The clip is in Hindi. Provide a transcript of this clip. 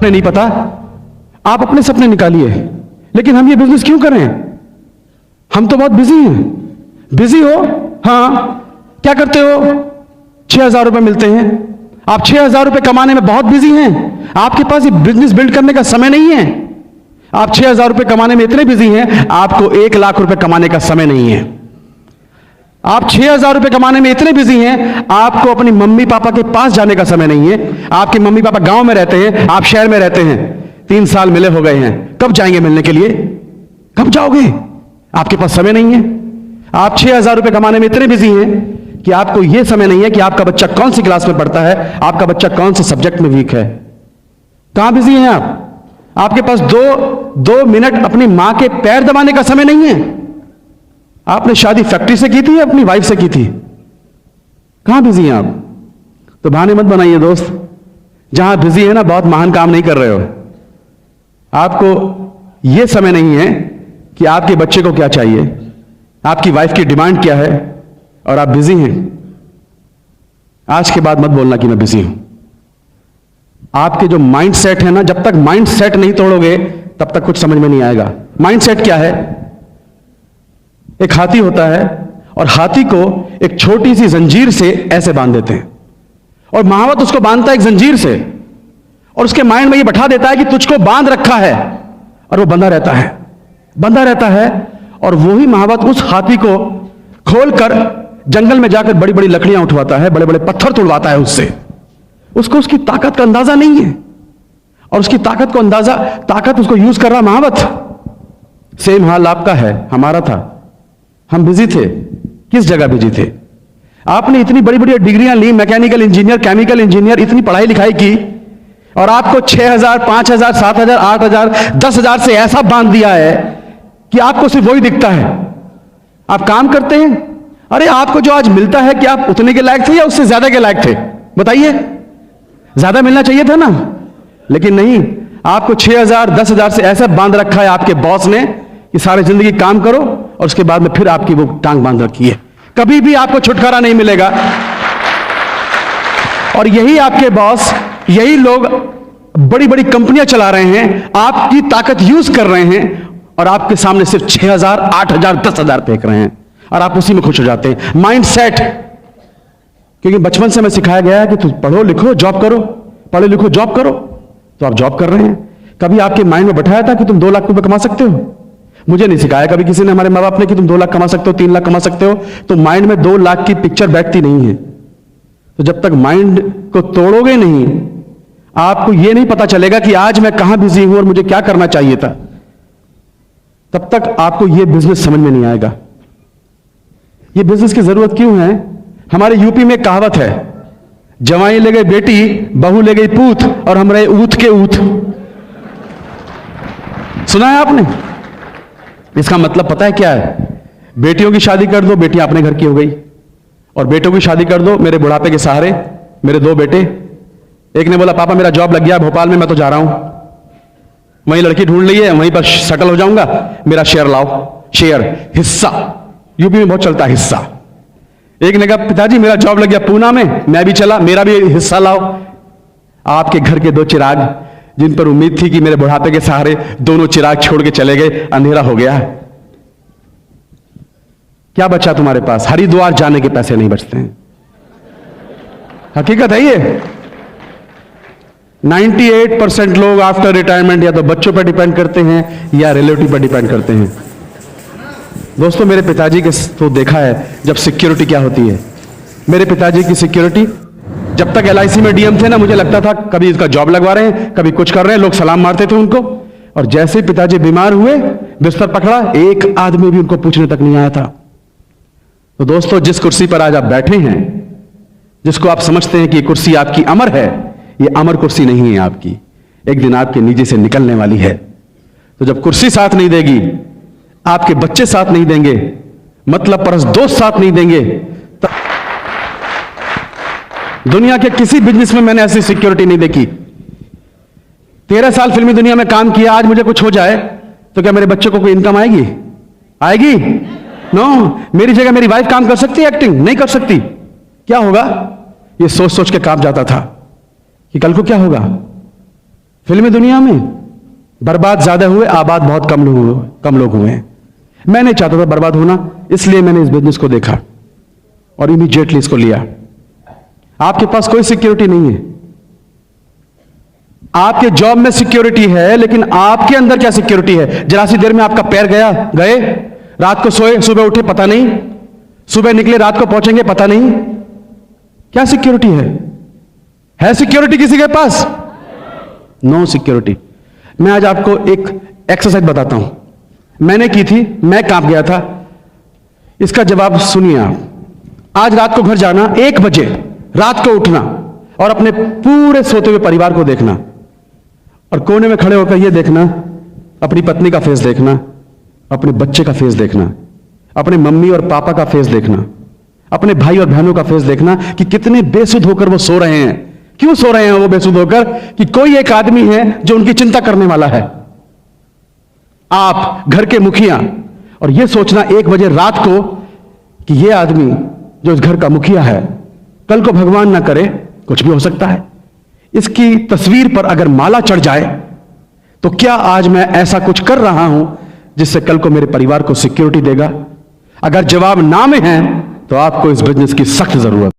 नहीं पता, आप अपने सपने निकालिए, लेकिन हम ये बिजनेस क्यों करें? हम तो बहुत बिजी हैं। बिजी हो? हाँ, क्या करते हो? 6,000 रुपए मिलते हैं, आप 6,000 रुपए कमाने में बहुत बिजी हैं। आपके पास ये बिजनेस बिल्ड करने का समय नहीं है। आप 6,000 रुपए कमाने में इतने बिजी हैं, आपको 1,00,000 रुपए कमाने का समय नहीं है। आप 6,000 रुपए कमाने में इतने बिजी हैं, आपको अपनी मम्मी पापा के पास जाने का समय नहीं है। आपके मम्मी पापा गांव में रहते हैं, आप शहर में रहते हैं। 3 साल मिले हो गए हैं, कब जाएंगे मिलने के लिए? कब जाओगे? आपके पास समय नहीं है। आप 6,000 रुपए कमाने में इतने बिजी हैं कि आपको यह समय नहीं है कि आपका बच्चा कौन सी क्लास में पढ़ता है, आपका बच्चा कौन से सब्जेक्ट में वीक है। कहां बिजी हैं आप? आपके पास दो मिनट अपनी मां के पैर दबाने का समय नहीं है। आपने शादी फैक्ट्री से की थी या अपनी वाइफ से की थी? कहां बिजी हैं आप? तो बहाने मत बनाइए दोस्त। जहां बिजी है ना, बहुत महान काम नहीं कर रहे हो। आपको यह समय नहीं है कि आपके बच्चे को क्या चाहिए, आपकी वाइफ की डिमांड क्या है, और आप बिजी हैं। आज के बाद मत बोलना कि मैं बिजी हूं। आपके जो माइंड सेट है ना, जब तक माइंड सेट नहीं तोड़ोगे तब तक कुछ समझ में नहीं आएगा। माइंड सेट क्या है? एक हाथी होता है और हाथी को एक छोटी सी जंजीर से ऐसे बांध देते हैं, और महावत उसको बांधता है एक जंजीर से, और उसके माइंड में ये बैठा देता है कि तुझको बांध रखा है, और वो बंधा रहता है, बंधा रहता है। और वही महावत उस हाथी को खोलकर जंगल में जाकर बड़ी बड़ी लकड़ियां उठवाता है, बड़े बड़े पत्थर तोड़वाता है उससे। उसको उसकी ताकत का अंदाजा नहीं है, और उसकी ताकत उसको यूज कर रहा महावत। सेम हाल आपका है, हमारा था। हम बिजी थे। किस जगह बिजी थे? आपने इतनी बड़ी बड़ी डिग्रियां ली, मैकेनिकल इंजीनियर, केमिकल इंजीनियर, इतनी पढ़ाई लिखाई की, और आपको 6,000, 5,000, 7,000, 8,000, 10,000 से ऐसा बांध दिया है कि आपको सिर्फ वही दिखता है। आप काम करते हैं, अरे आपको जो आज मिलता है, क्या आप उतने के लायक थे या उससे ज्यादा के लायक थे? बताइए। ज्यादा मिलना चाहिए था ना, लेकिन नहीं। आपको 6,000, 10,000 से ऐसा बांध रखा है आपके बॉस ने कि सारी जिंदगी काम करो, और उसके बाद में फिर आपकी वो टांग बांध रखी है। कभी भी आपको छुटकारा नहीं मिलेगा। और यही आपके बॉस, यही लोग बड़ी बड़ी कंपनियां चला रहे हैं, आपकी ताकत यूज कर रहे हैं, और आपके सामने सिर्फ 6,000, 8,000, 10,000 फेंक रहे हैं, और आप उसी में खुश हो जाते हैं। Mind set. क्योंकि बचपन से हमें सिखाया गया है कि तुम पढ़ो लिखो जॉब करो, पढ़ो लिखो जॉब करो, तो आप जॉब कर रहे हैं। कभी आपके माइंड में बैठाया था कि तुम 2 लाख रुपए कमा सकते हो? मुझे नहीं सिखाया कभी किसी ने, हमारे माँ बाप ने, कि तुम 2 लाख कमा सकते हो, 3 लाख कमा सकते हो। तो माइंड में 2 लाख की पिक्चर बैठती नहीं है। तो जब तक माइंड को तोड़ोगे नहीं, आपको यह नहीं पता चलेगा कि आज मैं कहां बिजी हूं और मुझे क्या करना चाहिए था, तब तक आपको यह बिजनेस समझ में नहीं आएगा। यह बिजनेस की जरूरत क्यों है? हमारे यूपी में कहावत है, जवाई ले गई बेटी, बहू ले गई पूत, और हम रहे ऊत के ऊत। सुना है आपने? इसका मतलब पता है क्या है? बेटियों की शादी कर दो, बेटियां अपने घर की हो गई, और बेटों की शादी कर दो, मेरे बुढ़ापे के सहारे मेरे 2 बेटे। एक ने बोला पापा मेरा जॉब लग गया भोपाल में, मैं तो जा रहा हूं, वहीं लड़की ढूंढ ली है, वहीं पर सेटल हो जाऊंगा, मेरा शेयर लाओ। शेयर, हिस्सा, यूपी में बहुत चलता है हिस्सा। एक ने कहा पिताजी मेरा जॉब लग गया पूना में, मैं भी चला, मेरा भी हिस्सा लाओ। आपके घर के 2 चिराग, जिन पर उम्मीद थी कि मेरे बुढ़ापे के सहारे दोनों चिराग छोड़ के चले गए, अंधेरा हो गया। क्या बचा तुम्हारे पास? हरिद्वार जाने के पैसे नहीं बचते हैं। हकीकत है ये। 98% लोग आफ्टर रिटायरमेंट या तो बच्चों पर डिपेंड करते हैं या रिलेटिव पर डिपेंड करते हैं। दोस्तों मेरे पिताजी के तो देखा है जब सिक्योरिटी क्या होती है। मेरे पिताजी की सिक्योरिटी, जब तक LIC में DM थे ना, मुझे लगता था कभी इसका जॉब लगवा रहे हैं, कभी कुछ कर रहे हैं, लोग सलाम मारते थे उनको। और जैसे ही पिताजी बीमार हुए, बिस्तर पकड़ा, एक आदमी भी उनको पूछने तक नहीं आया था। तो दोस्तों जिस कुर्सी पर आज आप बैठे हैं, जिसको आप समझते हैं कि कुर्सी आपकी अमर है, ये अमर कुर्सी नहीं है आपकी, एक दिन आपके नीचे से निकलने वाली है। तो जब कुर्सी साथ नहीं देगी, आपके बच्चे साथ नहीं देंगे, मतलब परस दोस्त साथ नहीं देंगे, तब दुनिया के किसी बिजनेस में मैंने ऐसी सिक्योरिटी नहीं देखी। 13 साल फिल्मी दुनिया में काम किया, आज मुझे कुछ हो जाए तो क्या मेरे बच्चों को कोई इनकम आएगी? आएगी? नो। मेरी जगह मेरी वाइफ काम कर सकती है एक्टिंग? नहीं कर सकती। क्या होगा? ये सोच सोच के कांप जाता था कि कल को क्या होगा। फिल्मी दुनिया में बर्बाद ज्यादा हुए, आबाद बहुत कम लोग हुए हैं। मैं नहीं चाहता था बर्बाद होना, इसलिए मैंने इस बिजनेस को देखा और इमीडिएटली इसको लिया। आपके पास कोई सिक्योरिटी नहीं है। आपके जॉब में सिक्योरिटी है, लेकिन आपके अंदर क्या सिक्योरिटी है? जरा सी देर में आपका पैर गए, रात को सोए, सुबह उठे पता नहीं, सुबह निकले रात को पहुंचेंगे पता नहीं। क्या सिक्योरिटी है सिक्योरिटी किसी के पास? No security. मैं आज आपको एक एक्सरसाइज बताता हूं, मैंने की थी, मैं कांप गया था। इसका जवाब सुनिए आप। आज रात को घर जाना, 1 बजे रात को उठना और अपने पूरे सोते हुए परिवार को देखना और कोने में खड़े होकर यह देखना, अपनी पत्नी का फेस देखना, अपने बच्चे का फेस देखना, अपने मम्मी और पापा का फेस देखना, अपने भाई और बहनों का फेस देखना कि कितने बेसुध होकर वो सो रहे हैं। क्यों सो रहे हैं वो बेसुध होकर? कि कोई एक आदमी है जो उनकी चिंता करने वाला है। आप घर के मुखिया, और यह सोचना 1 बजे रात को कि यह आदमी जो इस घर का मुखिया है, कल को भगवान ना करे कुछ भी हो सकता है, इसकी तस्वीर पर अगर माला चढ़ जाए तो क्या आज मैं ऐसा कुछ कर रहा हूं जिससे कल को मेरे परिवार को सिक्योरिटी देगा? अगर जवाब ना में है तो आपको इस बिजनेस की सख्त जरूरत है।